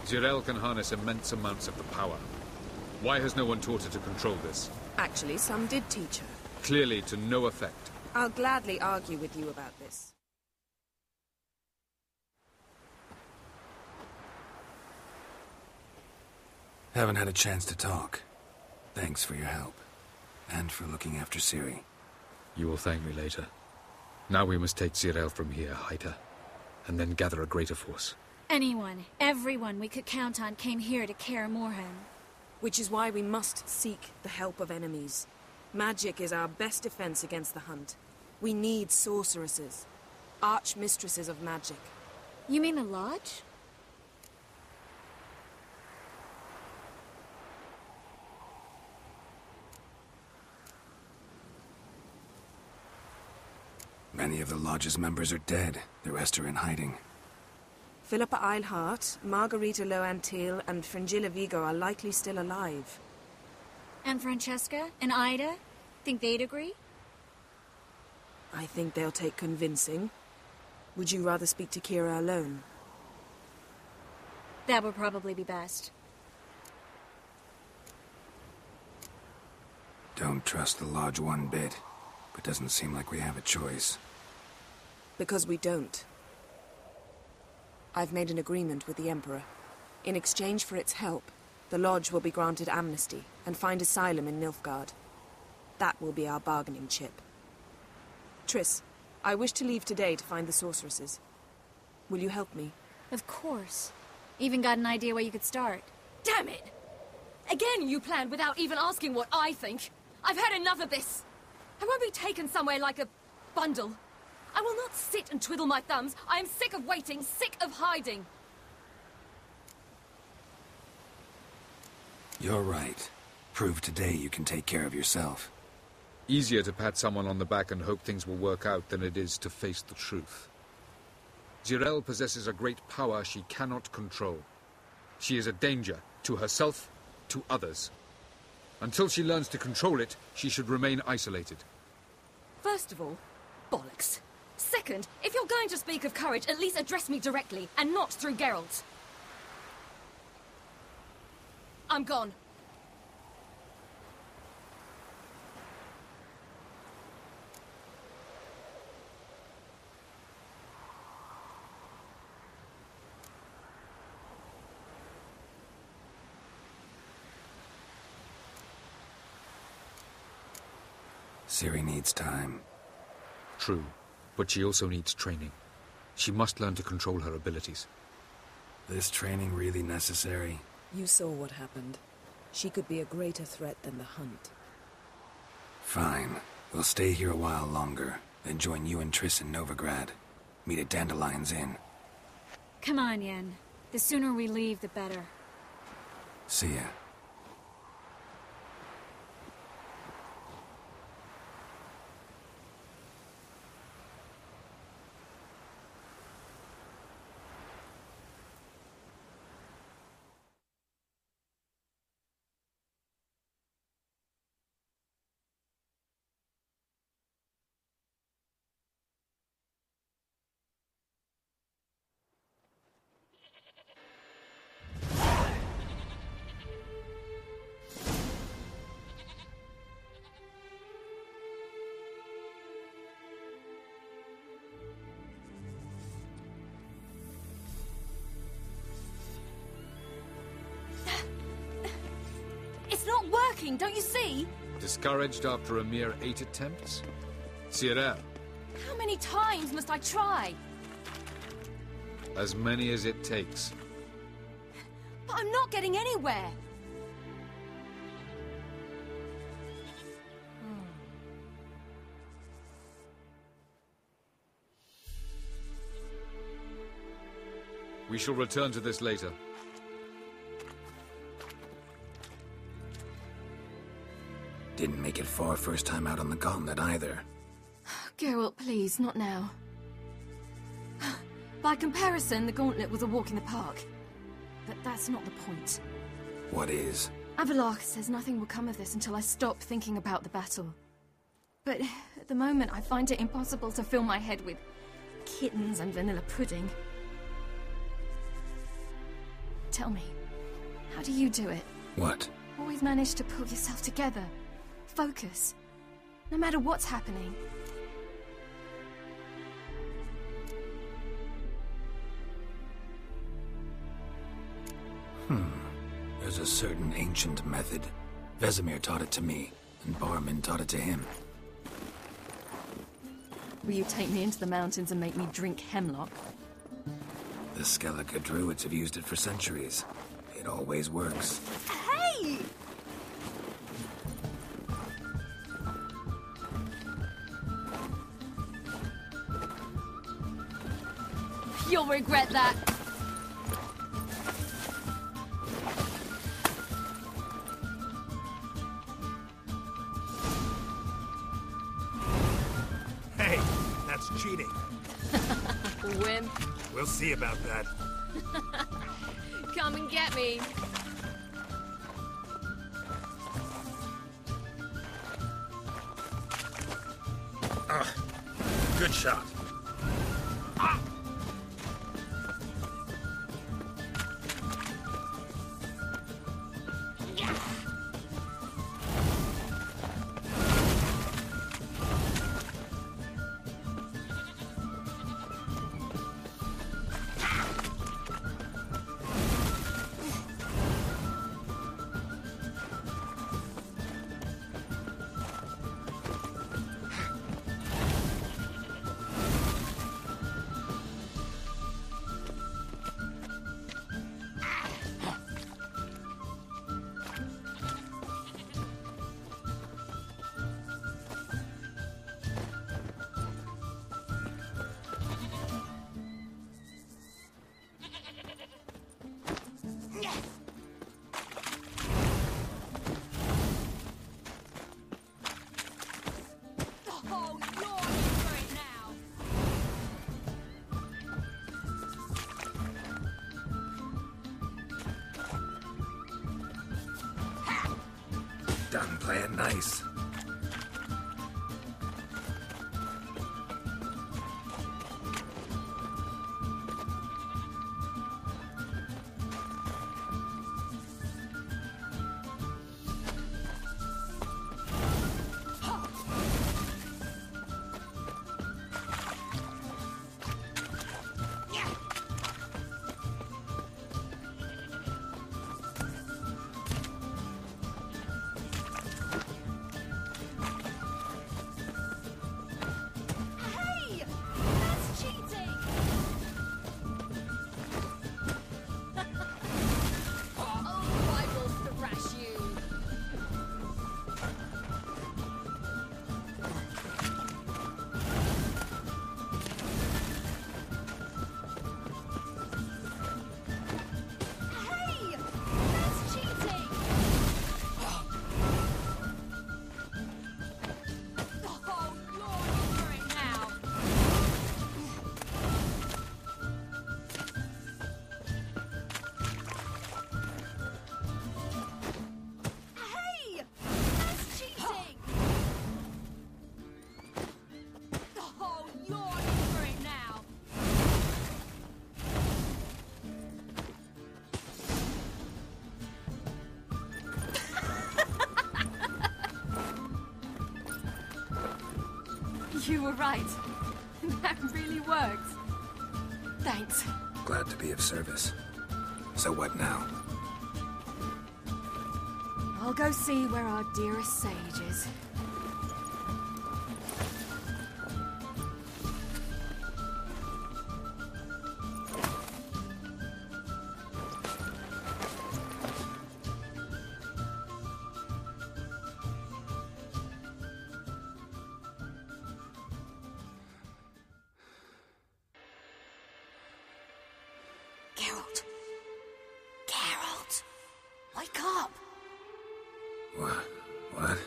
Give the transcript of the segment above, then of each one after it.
Jirel can harness immense amounts of the power. Why has no one taught her to control this? Actually, some did teach her. Clearly to no effect. I'll gladly argue with you about this. Haven't had a chance to talk. Thanks for your help. And for looking after Ciri. You will thank me later. Now we must take Jirel from here, hide her, and then gather a greater force. Anyone, everyone we could count on came here to Kaer Morhen. Which is why we must seek the help of enemies. Magic is our best defense against the Hunt. We need sorceresses. Archmistresses of magic. You mean the Lodge? Many of the Lodge's members are dead. The rest are in hiding. Philippa Eilhart, Margarita Loantil, and Fringilla Vigo are likely still alive. And Francesca and Ida? Think they'd agree? I think they'll take convincing. Would you rather speak to Kira alone? That would probably be best. Don't trust the Lodge one bit, but doesn't seem like we have a choice. Because we don't. I've made an agreement with the Emperor. In exchange for its help, the Lodge will be granted amnesty and find asylum in Nilfgaard. That will be our bargaining chip. Triss, I wish to leave today to find the sorceresses. Will you help me? Of course. Even got an idea where you could start. Damn it! Again you planned without even asking what I think. I've had enough of this. I won't be taken somewhere like a bundle. I will not sit and twiddle my thumbs. I am sick of waiting, sick of hiding. You're right. Prove today you can take care of yourself. Easier to pat someone on the back and hope things will work out than it is to face the truth. Jirel possesses a great power she cannot control. She is a danger to herself, to others. Until she learns to control it, she should remain isolated. First of all, bollocks. Second, if you're going to speak of courage, at least address me directly, and not through Geralt. I'm gone. Ciri needs time. True, but she also needs training. She must learn to control her abilities. This training really necessary? You saw what happened. She could be a greater threat than the Hunt. Fine. We'll stay here a while longer, then join you and Triss in Novigrad. Meet at Dandelion's Inn. Come on, Yen. The sooner we leave, the better. See ya. It's not working, don't you see? Discouraged after a mere 8 attempts? Ciri, How many times must I try? as many as it takes. But I'm not getting anywhere. We shall return to this later. Didn't make it far first time out on the gauntlet either. Geralt, please, not now. By comparison, the gauntlet was a walk in the park. But that's not the point. What is? Avallac'h says nothing will come of this until I stop thinking about the battle. But at the moment, I find it impossible to fill my head with kittens and vanilla pudding. Tell me, how do you do it? What? Always manage to pull yourself together. Focus. No matter what's happening. There's a certain ancient method. Vesemir taught it to me, and Barman taught it to him. Will you take me into the mountains and make me drink hemlock? The Skellige druids have used it for centuries. It always works. Hey! You'll regret that. Hey, that's cheating. Wimp. We'll see about that. Come and get me. Good shot. Done playing nice. You were right. That really worked. Thanks. Glad to be of service. So what now? I'll go see where our dearest sage is. Geralt. Geralt. Wake up. What?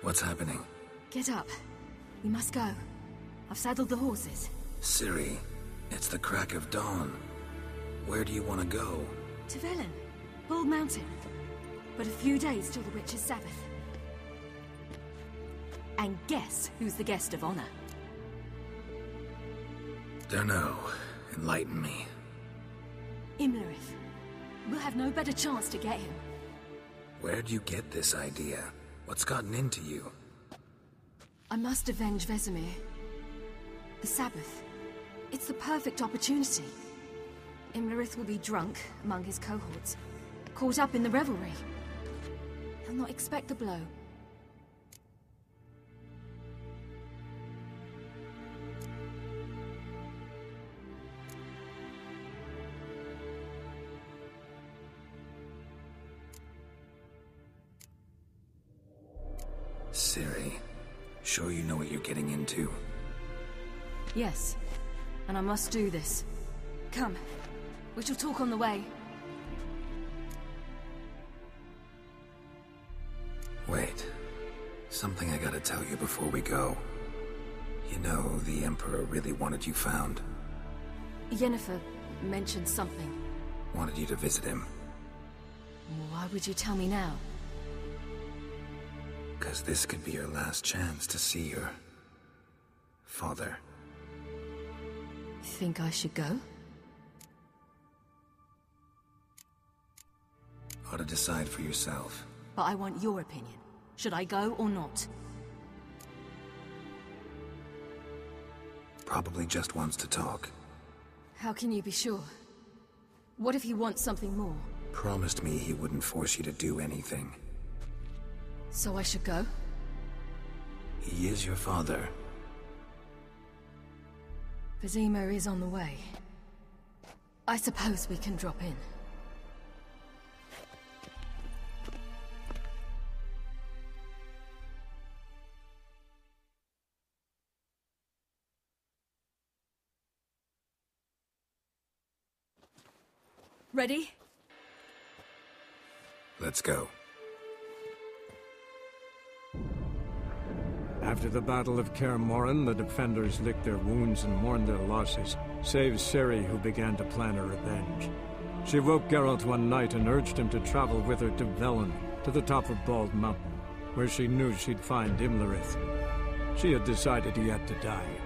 What's happening? Get up. We must go. I've saddled the horses. Ciri, it's the crack of dawn. Where do you want to go? To Velen. Bald Mountain. But a few days till the Witch's Sabbath. And guess who's the guest of honor? Dunno. Enlighten me. Imlerith. we'll have no better chance to get him. Where'd you get this idea? What's gotten into you? I must avenge Vesemir. The Sabbath. It's the perfect opportunity. Imlerith will be drunk among his cohorts, caught up in the revelry. He'll not expect the blow. Ciri, sure you know what you're getting into? Yes, and I must do this. Come, we shall talk on the way. Wait. Something I gotta tell you before we go. You know, the Emperor really wanted you found. Yennefer mentioned something. Wanted you to visit him. Why would you tell me now? 'Cause this could be your last chance to see your father. Think I should go? Ought to decide for yourself. But I want your opinion. Should I go or not? Probably just wants to talk. How can you be sure? What if he wants something more? Promised me he wouldn't force you to do anything. So I should go? He is your father. Vesemir is on the way. I suppose we can drop in. Ready? Let's go. After the Battle of Kaer Morhen, the defenders licked their wounds and mourned their losses, save Ciri, who began to plan her revenge. She woke Geralt one night and urged him to travel with her to Velen, to the top of Bald Mountain, where she knew she'd find Imlerith. She had decided he had to die.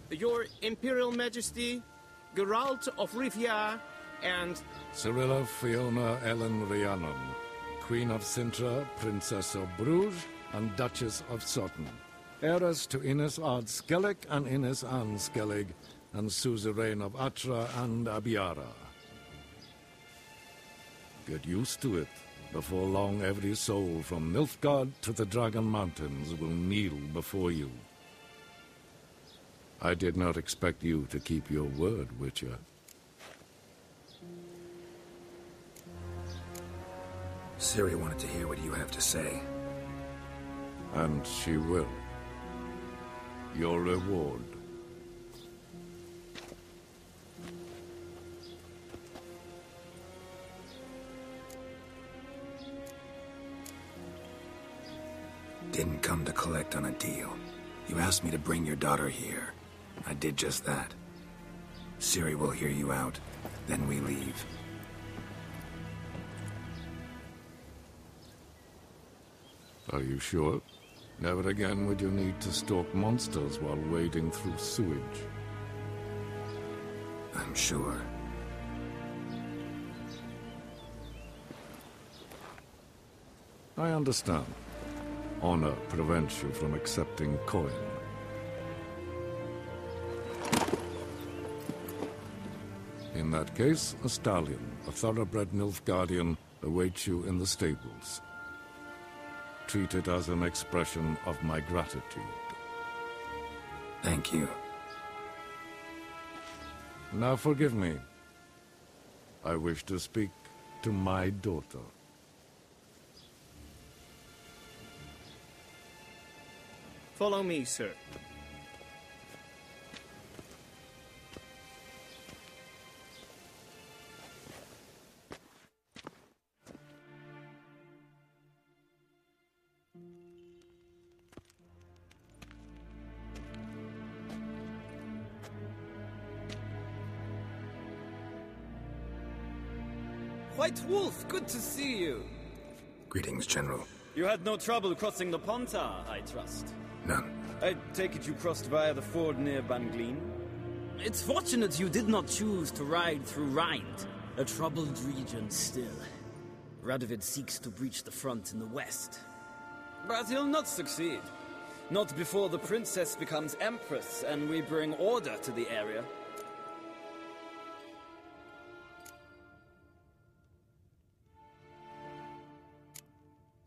Your Imperial Majesty, Geralt of Rivia, and... Cirilla Fiona Ellen Rhiannon, Queen of Sintra, Princess of Bruges, and Duchess of Sutton. Heiress to Innes Ard Skellig and Innes Anne Skellig, and suzerain of Atra and Abiara. Get used to it. Before long, every soul from Nilfgaard to the Dragon Mountains will kneel before you. I did not expect you to keep your word, Witcher. Ciri wanted to hear what you have to say. And she will. Your reward. Didn't come to collect on a deal. You asked me to bring your daughter here. I did just that. Ciri will hear you out, then we leave. Are you sure? Never again would you need to stalk monsters while wading through sewage. I'm sure. I understand. Honor prevents you from accepting coin. In that case, a stallion, a thoroughbred Nilfgaardian, awaits you in the stables. Treat it as an expression of my gratitude. Thank you. Now forgive me. I wish to speak to my daughter. Follow me, sir. White Wolf, good to see you. Greetings, General. You had no trouble crossing the Pontar, I trust. None. I take it you crossed via the ford near Banglin? It's fortunate you did not choose to ride through Rind, a troubled region still. Radovid seeks to breach the front in the west. But he'll not succeed. Not before the princess becomes empress and we bring order to the area.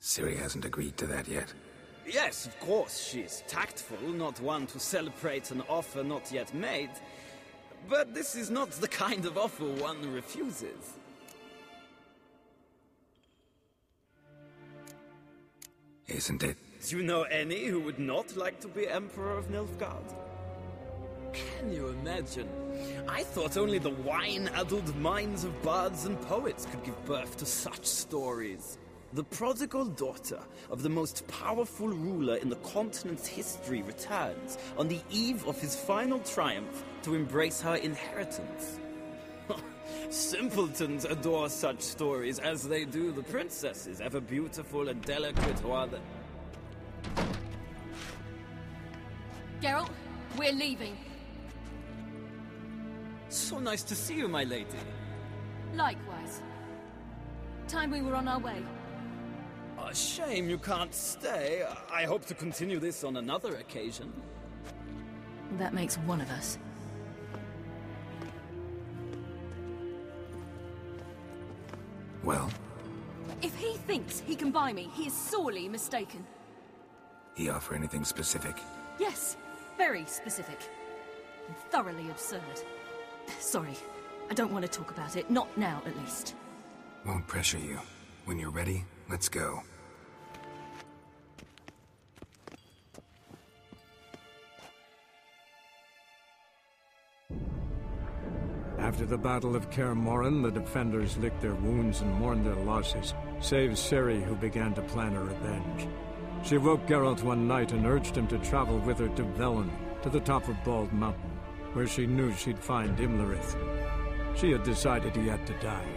Ciri hasn't agreed to that yet. Yes, of course, she's tactful, not one to celebrate an offer not yet made. But this is not the kind of offer one refuses. Isn't it? Do you know any who would not like to be Emperor of Nilfgaard? Can you imagine? I thought only the wine-addled minds of bards and poets could give birth to such stories. The prodigal daughter of the most powerful ruler in the continent's history returns on the eve of his final triumph to embrace her inheritance. Simpletons adore such stories as they do the princesses, ever beautiful and delicate who are the... Geralt, we're leaving. So nice to see you, my lady. Likewise. Time we were on our way. A shame you can't stay. I hope to continue this on another occasion. That makes one of us. Well? If he thinks he can buy me, he is sorely mistaken. He offer anything specific? Yes, very specific. And thoroughly absurd. Sorry, I don't want to talk about it. Not now, at least. Won't pressure you. When you're ready, let's go. After the Battle of Kaer Morhen, the defenders licked their wounds and mourned their losses, save Ciri, who began to plan a revenge. She woke Geralt one night and urged him to travel with her to Velen, to the top of Bald Mountain, where she knew she'd find Imlerith. She had decided he had to die.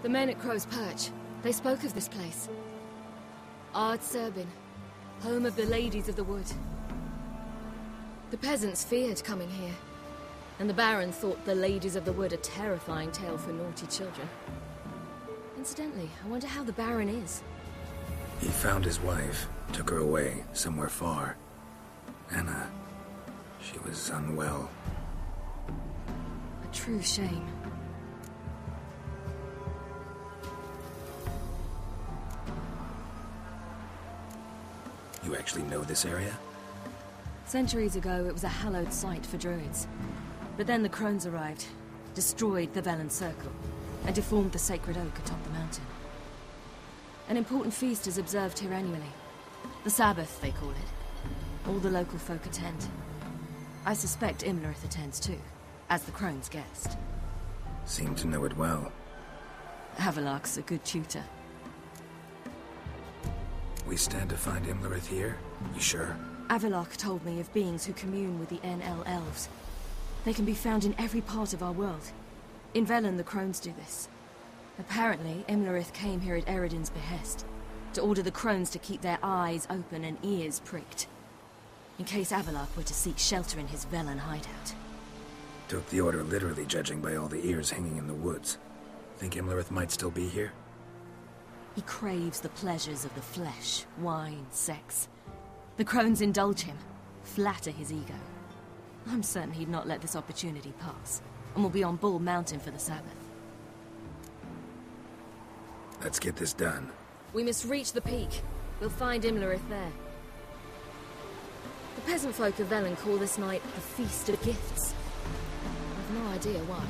The men at Crow's Perch, they spoke of this place. Ard Serbin, home of the Ladies of the Wood. The peasants feared coming here, and the Baron thought the Ladies of the Wood a terrifying tale for naughty children. Incidentally, I wonder how the Baron is. He found his wife, took her away, somewhere far. Anna, she was unwell. A true shame. You actually know this area? Centuries ago, it was a hallowed site for druids. But then the crones arrived, destroyed the Velen Circle, and deformed the sacred oak atop the mountain. An important feast is observed here annually. The Sabbath, they call it. All the local folk attend. I suspect Imlerith attends too, as the crone's guest. Seem to know it well. Havelark's a good tutor. We stand to find Imlerith here? You sure? Avilark told me of beings who commune with the NL elves. They can be found in every part of our world. In Velen, the crones do this. Apparently, Imlerith came here at Eredin's behest, to order the crones to keep their eyes open and ears pricked, in case Avilark were to seek shelter in his Velen hideout. Took the order literally, judging by all the ears hanging in the woods. Think Imlerith might still be here? He craves the pleasures of the flesh, wine, sex. The crones indulge him, flatter his ego. I'm certain he'd not let this opportunity pass, and will be on Bull Mountain for the Sabbath. Let's get this done. We must reach the peak. We'll find Imlerith there. The peasant folk of Velen call this night the Feast of Gifts. I've no idea why.